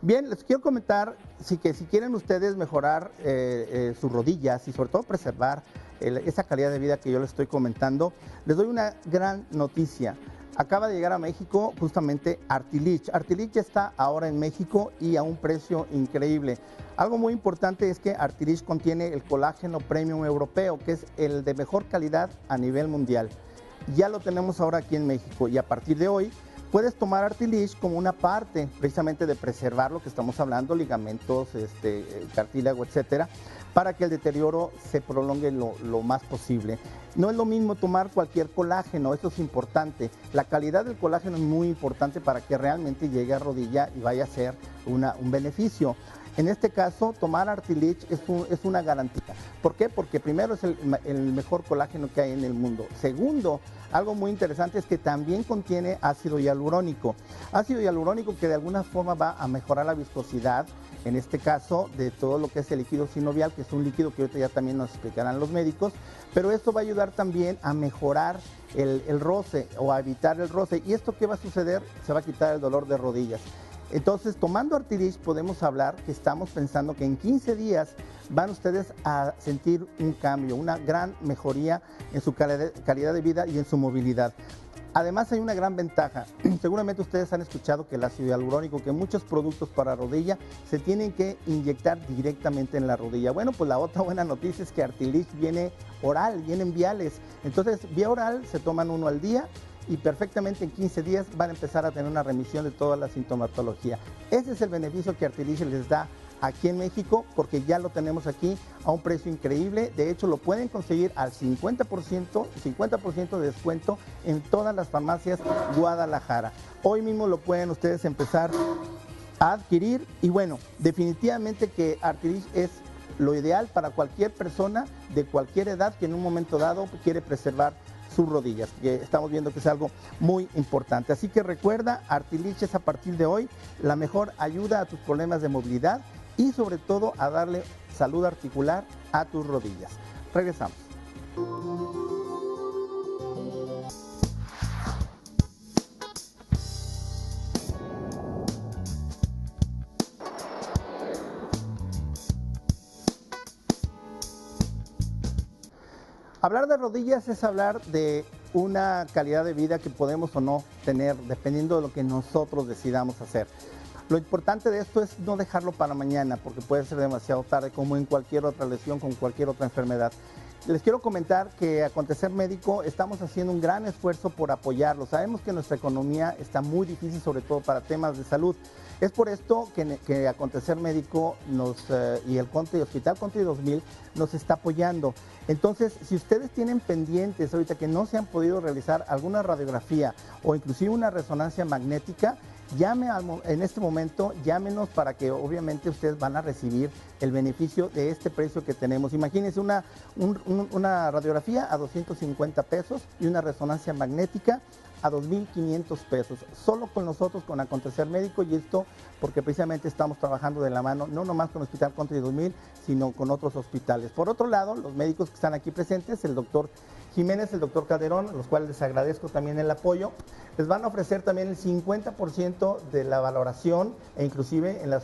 Bien, les quiero comentar que si quieren ustedes mejorar sus rodillas y sobre todo preservar esa calidad de vida que yo les estoy comentando, les doy una gran noticia. Acaba de llegar a México justamente Artilich. Artilich ya está ahora en México y a un precio increíble. Algo muy importante es que Artilich contiene el colágeno premium europeo, que es el de mejor calidad a nivel mundial. Ya lo tenemos ahora aquí en México y a partir de hoy puedes tomar Artilich como una parte precisamente de preservar lo que estamos hablando, ligamentos, cartílago, etcétera, para que el deterioro se prolongue lo más posible. No es lo mismo tomar cualquier colágeno, eso es importante. La calidad del colágeno es muy importante para que realmente llegue a rodilla y vaya a ser un beneficio. En este caso, tomar Artilich es una garantía. ¿Por qué? Porque primero es el mejor colágeno que hay en el mundo. Segundo, algo muy interesante es que también contiene ácido hialurónico. Ácido hialurónico que de alguna forma va a mejorar la viscosidad, en este caso, de todo lo que es el líquido sinovial, que es un líquido que ahorita ya también nos explicarán los médicos, pero esto va a ayudar también a mejorar el roce o a evitar el roce. ¿Y esto qué va a suceder? Se va a quitar el dolor de rodillas. Entonces, tomando Artilich podemos hablar que estamos pensando que en 15 días van ustedes a sentir un cambio, una gran mejoría en su calidad de vida y en su movilidad. Además hay una gran ventaja, seguramente ustedes han escuchado que el ácido hialurónico, que muchos productos para rodilla se tienen que inyectar directamente en la rodilla. Bueno, pues la otra buena noticia es que Artilich viene oral, vienen viales, entonces vía oral se toman uno al día y perfectamente en 15 días van a empezar a tener una remisión de toda la sintomatología. Ese es el beneficio que Artilich les da aquí en México, porque ya lo tenemos aquí a un precio increíble. De hecho, lo pueden conseguir al 50% de descuento en todas las farmacias Guadalajara. Hoy mismo lo pueden ustedes empezar a adquirir y bueno, definitivamente que Artilich es lo ideal para cualquier persona de cualquier edad que en un momento dado quiere preservar sus rodillas, que estamos viendo que es algo muy importante. Así que recuerda, Artilich es a partir de hoy la mejor ayuda a tus problemas de movilidad y sobre todo a darle salud articular a tus rodillas. Regresamos. Hablar de rodillas es hablar de una calidad de vida que podemos o no tener, dependiendo de lo que nosotros decidamos hacer. Lo importante de esto es no dejarlo para mañana, porque puede ser demasiado tarde, como en cualquier otra lesión, con cualquier otra enfermedad. Les quiero comentar que Acontecer Médico estamos haciendo un gran esfuerzo por apoyarlo. Sabemos que nuestra economía está muy difícil, sobre todo para temas de salud. Es por esto que Acontecer Médico y el Hospital Country 2000 nos está apoyando. Entonces, si ustedes tienen pendientes ahorita que no se han podido realizar alguna radiografía o inclusive una resonancia magnética, en este momento, llámenos para que obviamente ustedes van a recibir el beneficio de este precio que tenemos. Imagínense una radiografía a 250 pesos y una resonancia magnética a 2,500 pesos, solo con nosotros, con Acontecer Médico, y esto porque precisamente estamos trabajando de la mano, no nomás con Hospital Country 2000, sino con otros hospitales. Por otro lado, los médicos que están aquí presentes, el doctor Jiménez, el doctor Calderón, a los cuales les agradezco también el apoyo, les van a ofrecer también el 50% de la valoración e inclusive en las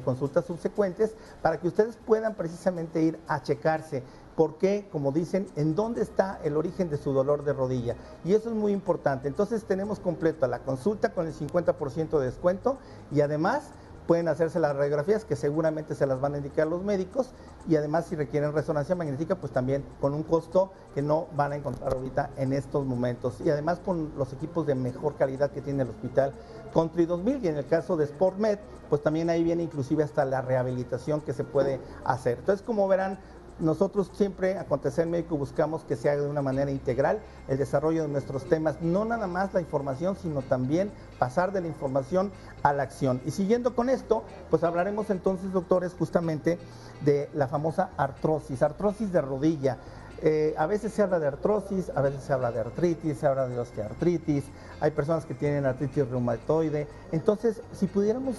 consultas subsecuentes para que ustedes puedan precisamente ir a checarse. Porque, como dicen, en dónde está el origen de su dolor de rodilla. Y eso es muy importante. Entonces tenemos completa la consulta con el 50% de descuento y además pueden hacerse las radiografías que seguramente se las van a indicar los médicos y además si requieren resonancia magnética pues también con un costo que no van a encontrar ahorita en estos momentos y además con los equipos de mejor calidad que tiene el Hospital Country 2000 y en el caso de SportMed pues también ahí viene inclusive hasta la rehabilitación que se puede hacer. Entonces, como verán, nosotros siempre, Acontecer Médico, buscamos que se haga de una manera integral el desarrollo de nuestros temas, no nada más la información, sino también pasar de la información a la acción. Y siguiendo con esto, pues hablaremos entonces, doctores, justamente de la famosa artrosis de rodilla. A veces se habla de artrosis, a veces se habla de artritis, se habla de osteoartritis, hay personas que tienen artritis reumatoide. Entonces, si pudiéramos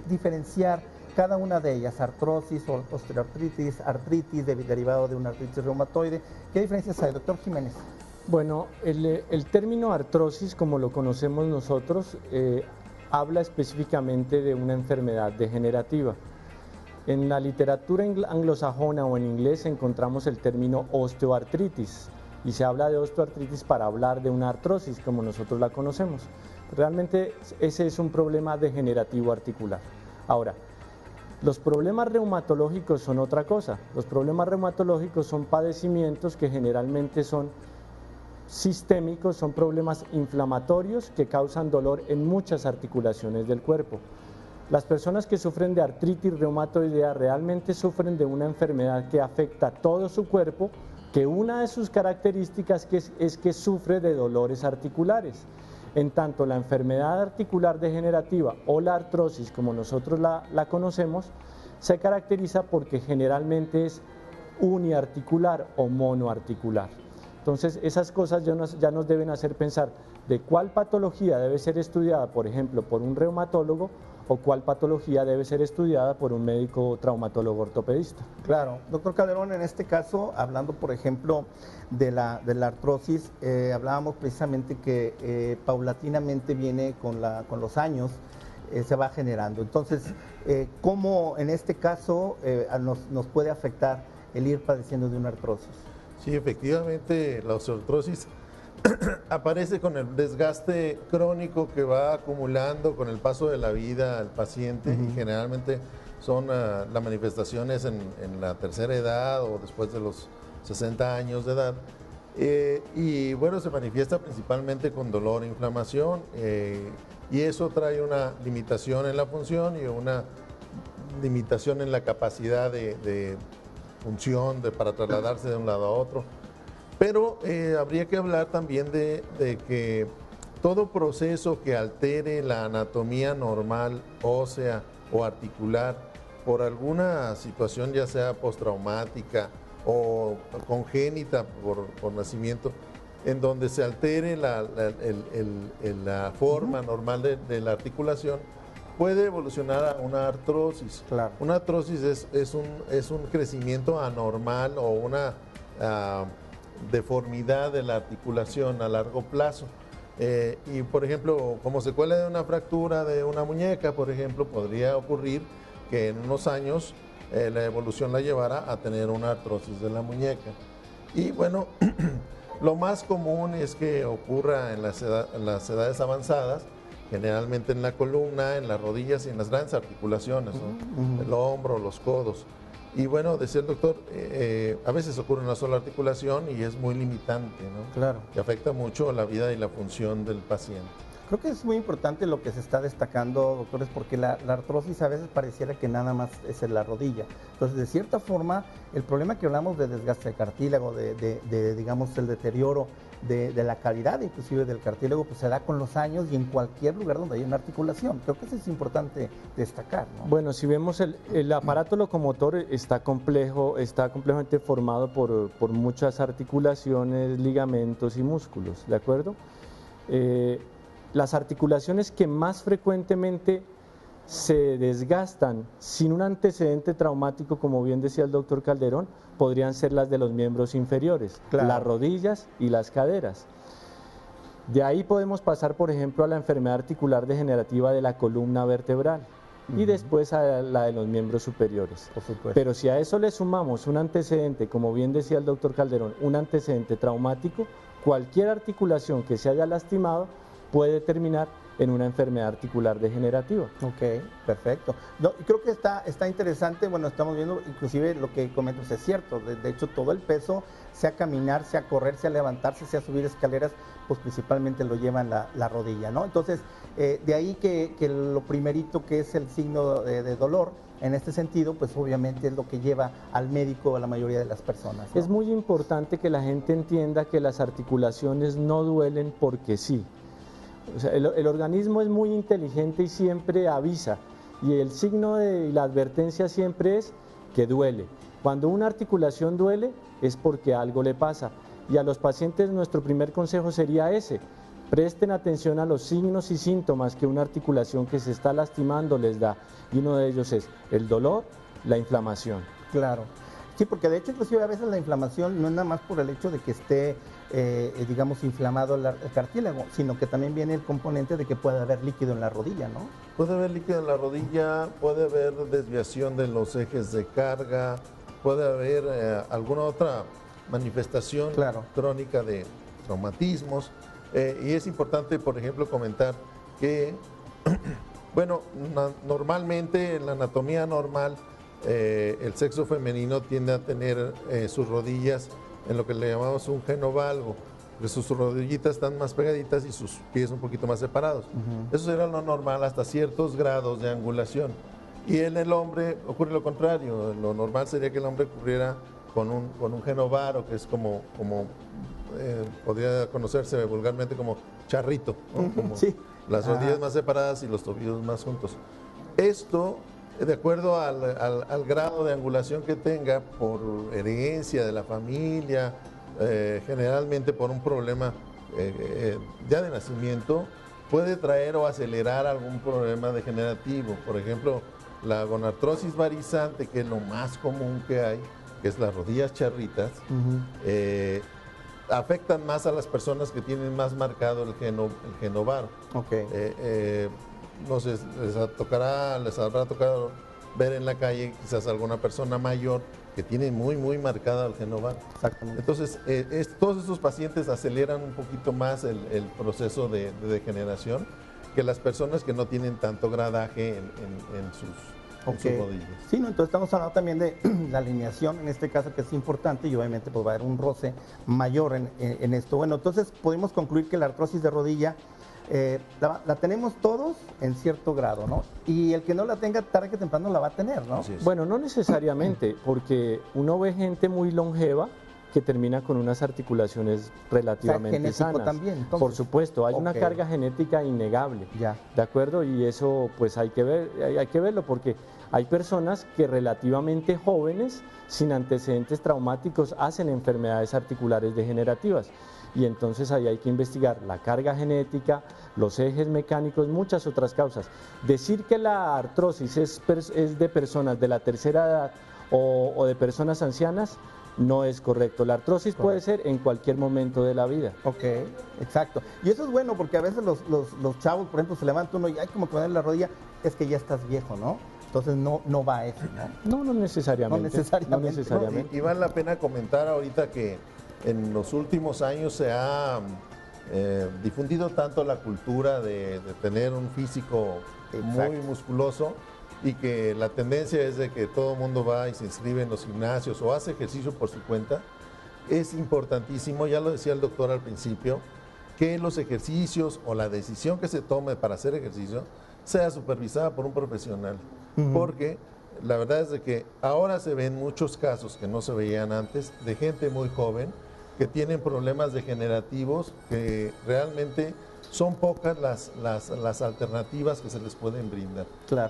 diferenciar cada una de ellas, artrosis, osteoartritis, artritis derivado de una artritis reumatoide, ¿qué diferencias hay, doctor Jiménez? Bueno, el término artrosis, como lo conocemos nosotros, habla específicamente de una enfermedad degenerativa. En la literatura anglosajona o en inglés encontramos el término osteoartritis y se habla de osteoartritis para hablar de una artrosis como nosotros la conocemos. Realmente ese es un problema degenerativo articular. Ahora, los problemas reumatológicos son otra cosa. Los problemas reumatológicos son padecimientos que generalmente son sistémicos, son problemas inflamatorios que causan dolor en muchas articulaciones del cuerpo. Las personas que sufren de artritis reumatoidea realmente sufren de una enfermedad que afecta todo su cuerpo, que una de sus características es que sufre de dolores articulares. En tanto, la enfermedad articular degenerativa o la artrosis, como nosotros la conocemos, se caracteriza porque generalmente es uniarticular o monoarticular. Entonces, esas cosas ya nos deben hacer pensar de cuál patología debe ser estudiada, por ejemplo, por un reumatólogo, o cuál patología debe ser estudiada por un médico traumatólogo ortopedista. Claro. Doctor Calderón, en este caso, hablando, por ejemplo, de la artrosis, hablábamos precisamente que paulatinamente viene con los años, se va generando. Entonces, ¿cómo en este caso nos puede afectar el ir padeciendo de una artrosis? Sí, efectivamente, la osteoartrosis aparece con el desgaste crónico que va acumulando con el paso de la vida al paciente y generalmente son las manifestaciones en la tercera edad o después de los 60 años de edad. Y bueno, se manifiesta principalmente con dolor e inflamación y eso trae una limitación en la función y una limitación en la capacidad de función para trasladarse de un lado a otro. Pero habría que hablar también de que todo proceso que altere la anatomía normal, ósea o articular por alguna situación ya sea postraumática o congénita por nacimiento, en donde se altere la forma normal de la articulación, puede evolucionar a una artrosis. Claro. Una artrosis es un crecimiento anormal o una deformidad de la articulación a largo plazo. Y por ejemplo, como secuela de una fractura de una muñeca, por ejemplo, podría ocurrir que en unos años la evolución la llevara a tener una artrosis de la muñeca. Y bueno, lo más común es que ocurra en las edades avanzadas, generalmente en la columna, en las rodillas y en las grandes articulaciones, ¿no? El hombro, los codos. Y bueno, decía el doctor, a veces ocurre en una sola articulación y es muy limitante, ¿no? Claro. Que afecta mucho la vida y la función del paciente. Creo que es muy importante lo que se está destacando, doctores, porque la artrosis a veces pareciera que nada más es en la rodilla. Entonces, de cierta forma, el problema que hablamos de desgaste de cartílago, digamos, el deterioro de la calidad inclusive del cartílago, pues se da con los años y en cualquier lugar donde hay una articulación. Creo que eso es importante destacar, ¿no? Bueno, si vemos el aparato locomotor está complejamente formado por muchas articulaciones, ligamentos y músculos, ¿de acuerdo? Las articulaciones que más frecuentemente se desgastan sin un antecedente traumático, como bien decía el doctor Calderón, podrían ser las de los miembros inferiores, claro, las rodillas y las caderas. De ahí podemos pasar, por ejemplo, a la enfermedad articular degenerativa de la columna vertebral y después a la de los miembros superiores. Por supuesto. Pero si a eso le sumamos un antecedente, como bien decía el doctor Calderón, un antecedente traumático, cualquier articulación que se haya lastimado puede terminar en una enfermedad articular degenerativa. Ok, perfecto. No, creo que está interesante, bueno, estamos viendo inclusive lo que comentas, es cierto, de hecho todo el peso, sea caminar, sea correr, sea levantarse, sea subir escaleras, pues principalmente lo lleva en la rodilla, ¿no? Entonces, de ahí que lo primerito que es el signo de dolor, en este sentido, pues obviamente es lo que lleva al médico a la mayoría de las personas, ¿no? Es muy importante que la gente entienda que las articulaciones no duelen porque sí. O sea, el organismo es muy inteligente y siempre avisa, y el signo y la advertencia siempre es que duele. Cuando una articulación duele es porque algo le pasa, y a los pacientes nuestro primer consejo sería ese: presten atención a los signos y síntomas que una articulación que se está lastimando les da, y uno de ellos es el dolor, la inflamación. Claro. Sí, porque de hecho inclusive a veces la inflamación no es nada más por el hecho de que esté digamos, inflamado el cartílago, sino que también viene el componente de que puede haber líquido en la rodilla, ¿no? Puede haber líquido en la rodilla, puede haber desviación de los ejes de carga, puede haber alguna otra manifestación crónica de traumatismos. Y es importante, por ejemplo, comentar que, bueno, normalmente en la anatomía normal, el sexo femenino tiende a tener sus rodillas en lo que le llamamos un genovalgo, que sus rodillitas están más pegaditas y sus pies un poquito más separados. Eso será lo normal hasta ciertos grados de angulación. Y en el hombre ocurre lo contrario. Lo normal sería que el hombre ocurriera con un genovaro, que es como podría conocerse vulgarmente como charrito, ¿no? Como las rodillas más separadas y los tobillos más juntos. Esto, de acuerdo al grado de angulación que tenga, por herencia de la familia, generalmente por un problema ya de nacimiento, puede traer o acelerar algún problema degenerativo. Por ejemplo, la gonartrosis varizante, que es lo más común que hay, que es las rodillas charritas, afectan más a las personas que tienen más marcado el genovaro. No sé, les habrá tocado ver en la calle quizás alguna persona mayor que tiene muy marcada el genovaro. Exactamente. Entonces, todos estos pacientes aceleran un poquito más el proceso de degeneración que las personas que no tienen tanto gradaje en sus rodillas. Sí, no, entonces estamos hablando también de la alineación, en este caso, que es importante, y obviamente pues va a haber un roce mayor en esto. Bueno, entonces podemos concluir que la artrosis de rodilla la tenemos todos en cierto grado, ¿no? Y el que no la tenga, tarde que temprano la va a tener, ¿no? Bueno, no necesariamente, porque uno ve gente muy longeva que termina con unas articulaciones relativamente sanas. También, entonces. Por supuesto, hay una carga genética innegable, ¿de acuerdo? Y eso pues hay que verlo, porque hay personas que relativamente jóvenes, sin antecedentes traumáticos, hacen enfermedades articulares degenerativas. Y entonces ahí hay que investigar la carga genética, los ejes mecánicos, muchas otras causas. Decir que la artrosis es de personas de la tercera edad o de personas ancianas no es correcto. La artrosis puede ser en cualquier momento de la vida. Exacto. Y eso es bueno porque a veces los chavos, por ejemplo, se levanta uno y hay como que poner la rodilla, es que ya estás viejo, ¿no? Entonces no va a eso, ¿no? No necesariamente. No necesariamente. Y vale la pena comentar ahorita que en los últimos años se ha difundido tanto la cultura de tener un físico muy musculoso, y que la tendencia es de que todo el mundo va y se inscribe en los gimnasios o hace ejercicio por su cuenta. Es importantísimo, ya lo decía el doctor al principio, que los ejercicios o la decisión que se tome para hacer ejercicio sea supervisada por un profesional, porque la verdad es de que ahora se ven muchos casos que no se veían antes de gente muy joven que tienen problemas degenerativos que realmente son pocas las alternativas que se les pueden brindar.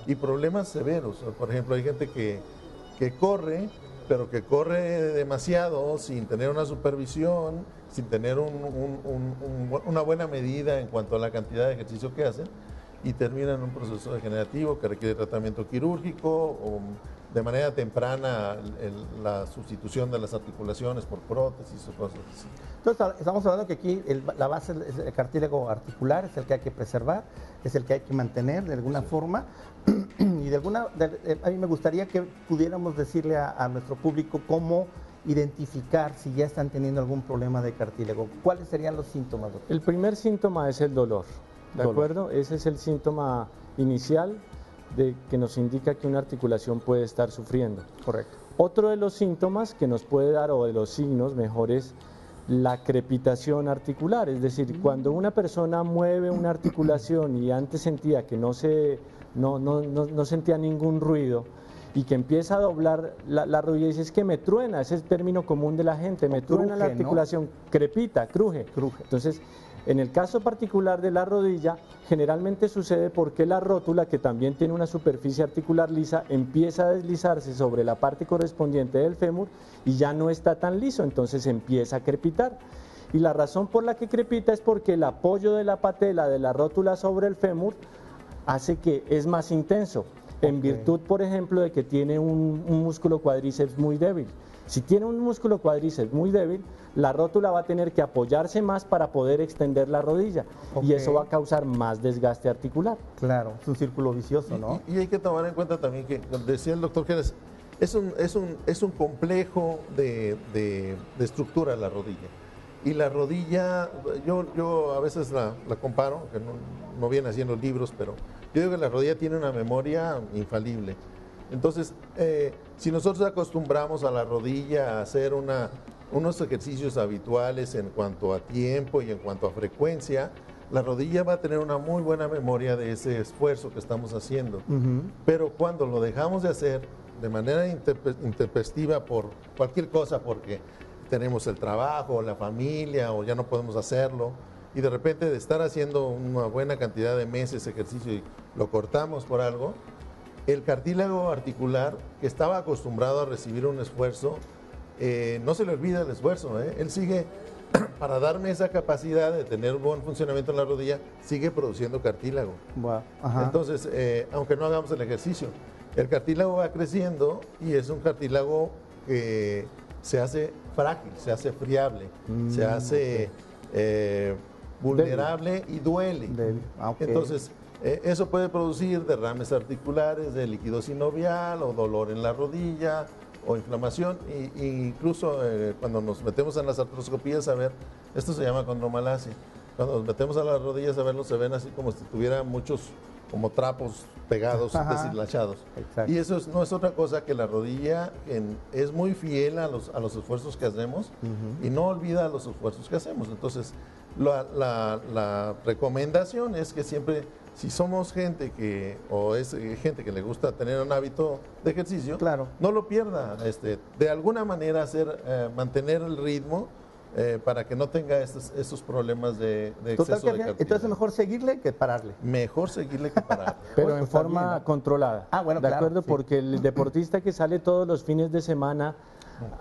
Y problemas severos. Por ejemplo, hay gente que corre, pero que corre demasiado sin tener una supervisión, sin tener una buena medida en cuanto a la cantidad de ejercicio que hacen, y terminan en un proceso degenerativo que requiere tratamiento quirúrgico o de manera temprana la sustitución de las articulaciones por prótesis o cosas así. Entonces estamos hablando que aquí la base es el cartílago articular, es el que hay que preservar, es el que hay que mantener de alguna forma, y a mí me gustaría que pudiéramos decirle a nuestro público cómo identificar si ya están teniendo algún problema de cartílago. ¿Cuáles serían los síntomas, doctor? El primer síntoma es el dolor, ¿de acuerdo? Ese es el síntoma inicial que nos indica que una articulación puede estar sufriendo. Correcto. Otro de los síntomas que nos puede dar, o de los signos mejor, es la crepitación articular, es decir, cuando una persona mueve una articulación y antes sentía que no sentía ningún ruido, y que empieza a doblar la rodilla y dice, es que me truena, ese es el término común de la gente, me truena la articulación, ¿no? Crepita, cruje. Entonces, en el caso particular de la rodilla, generalmente sucede porque la rótula, que también tiene una superficie articular lisa, empieza a deslizarse sobre la parte correspondiente del fémur y ya no está tan liso, entonces empieza a crepitar. Y la razón por la que crepita es porque el apoyo de la patela de la rótula sobre el fémur hace que es más intenso. en virtud, por ejemplo, de que tiene un músculo cuádriceps muy débil. Si tiene un músculo cuádriceps muy débil, la rótula va a tener que apoyarse más para poder extender la rodilla y eso va a causar más desgaste articular. Claro, es un círculo vicioso, ¿no? Y hay que tomar en cuenta también que, decía el doctor Jerez, es un complejo de estructura la rodilla. Y la rodilla, yo a veces la comparo, que no viene así en los libros, pero yo digo que la rodilla tiene una memoria infalible. Entonces, si nosotros acostumbramos a la rodilla a hacer unos ejercicios habituales en cuanto a tiempo y en cuanto a frecuencia, la rodilla va a tener una muy buena memoria de ese esfuerzo que estamos haciendo. Pero cuando lo dejamos de hacer de manera intempestiva por cualquier cosa, porque tenemos el trabajo, la familia, o ya no podemos hacerlo, y de repente de estar haciendo una buena cantidad de meses ejercicio y lo cortamos por algo, el cartílago articular, que estaba acostumbrado a recibir un esfuerzo, no se le olvida el esfuerzo, él sigue, para darme esa capacidad de tener un buen funcionamiento en la rodilla, sigue produciendo cartílago. Wow. Entonces, aunque no hagamos el ejercicio, el cartílago va creciendo y es un cartílago que se hace frágil, se hace friable, se hace vulnerable y duele. Entonces, eso puede producir derrames articulares de líquido sinovial o dolor en la rodilla o inflamación, e incluso cuando nos metemos en las artroscopías a ver, esto se llama condromalacia. Cuando nos metemos a las rodillas a verlo, se ven así como si tuviera muchos como trapos pegados, deshilachados. Y eso no es otra cosa que la rodilla es muy fiel a los esfuerzos que hacemos y no olvida los esfuerzos que hacemos. Entonces, la recomendación es que siempre, si somos gente o es gente que le gusta tener un hábito de ejercicio, no lo pierda. De alguna manera mantener el ritmo para que no tenga esos problemas de exceso de cartílago. Entonces, mejor seguirle que pararle. Mejor seguirle que pararle. Pero en forma controlada. Bueno, ¿de acuerdo? Porque el deportista que sale todos los fines de semana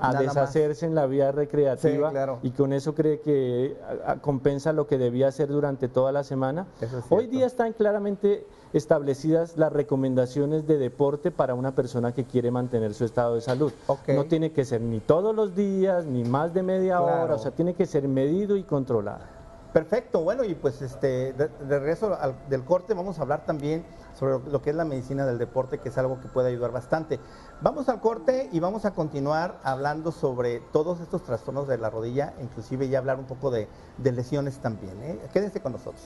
a deshacerse en la vida recreativa y con eso cree que compensa lo que debía hacer durante toda la semana. Hoy día están claramente establecidas las recomendaciones de deporte para una persona que quiere mantener su estado de salud. No tiene que ser ni todos los días, ni más de media hora, o sea, tiene que ser medido y controlado. Perfecto, bueno, y pues de regreso del corte vamos a hablar también sobre lo que es la medicina del deporte, que es algo que puede ayudar bastante. Vamos al corte y vamos a continuar hablando sobre todos estos trastornos de la rodilla, inclusive ya hablar un poco de lesiones también, Quédense con nosotros.